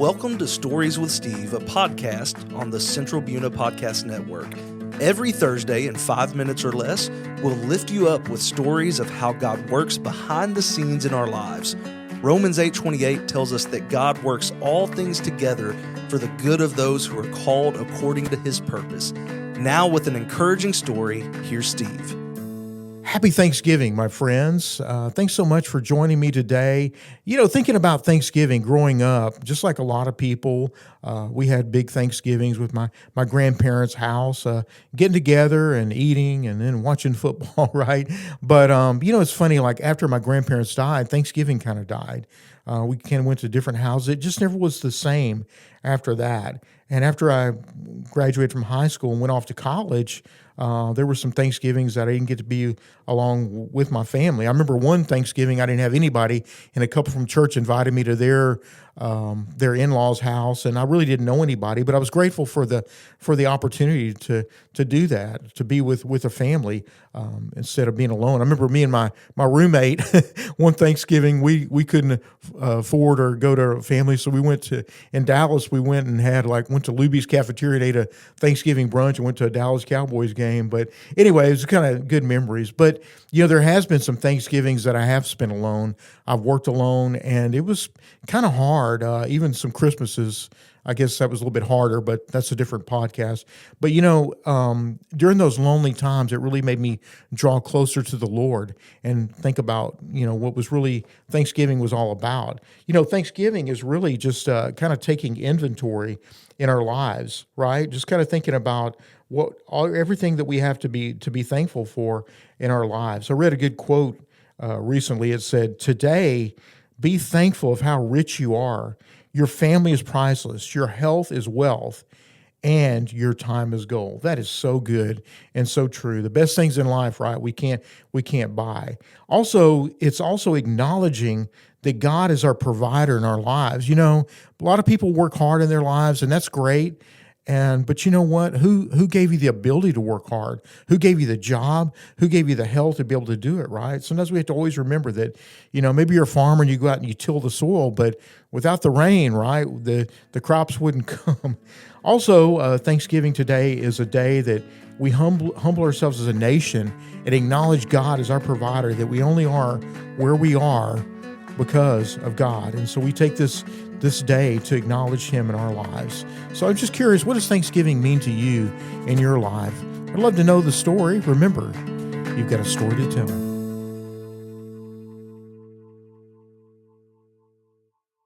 Welcome to Stories with Steve, a podcast on the Central Buena Podcast Network. Every Thursday in 5 minutes or less, we'll lift you up with stories of how God works behind the scenes in our lives. Romans 8:28 tells us that God works all things together for the good of those who are called according to his purpose. Now with an encouraging story, here's Steve. Happy Thanksgiving, my friends. Thanks so much for joining me today. You know, thinking about Thanksgiving growing up, just like a lot of people, we had big Thanksgivings with my grandparents' house, getting together and eating and then watching football, right? But, you know, it's funny, like after my grandparents died, Thanksgiving kind of died. We kind of went to different houses. It just never was the same after that. And after I graduated from high school and went off to college, there were some Thanksgivings that I didn't get to be along with my family. I remember one Thanksgiving I didn't have anybody, and a couple from church invited me to their in-laws' house, and I really didn't know anybody, but I was grateful for the opportunity to do that, to be with a family instead of being alone. I remember me and my roommate one Thanksgiving we couldn't afford or go to a family, so we went in Dallas. We went and went to Luby's Cafeteria and ate a Thanksgiving brunch and went to a Dallas Cowboys game. But anyway, it was kind of good memories. But you know, there has been some Thanksgivings that I have spent alone. I've worked alone, and it was kind of hard. Even some Christmases, I guess that was a little bit harder, but that's a different podcast. But you know, during those lonely times, it really made me draw closer to the Lord and think about, you know, what was really Thanksgiving was all about. You know, Thanksgiving is really just kind of taking inventory in our lives, right? Just kind of thinking about everything that we have to be thankful for in our lives. I read a good quote recently. It said, "Today, be thankful of how rich you are. Your family is priceless. Your health is wealth, and your time is gold." That is so good and so true. The best things in life, right? We can't buy. Also, it's also acknowledging that God is our provider in our lives. You know, a lot of people work hard in their lives, and that's great. But you know what? Who gave you the ability to work hard? Who gave you the job? Who gave you the health to be able to do it, right? Sometimes we have to always remember that, you know, maybe you're a farmer and you go out and you till the soil, but without the rain, right, the crops wouldn't come. Also, Thanksgiving today is a day that we humble ourselves as a nation and acknowledge God as our provider, that we only are where we are because of God. And so we take this day to acknowledge him in our lives. So I'm just curious, what does Thanksgiving mean to you in your life? I'd love to know the story. Remember, you've got a story to tell.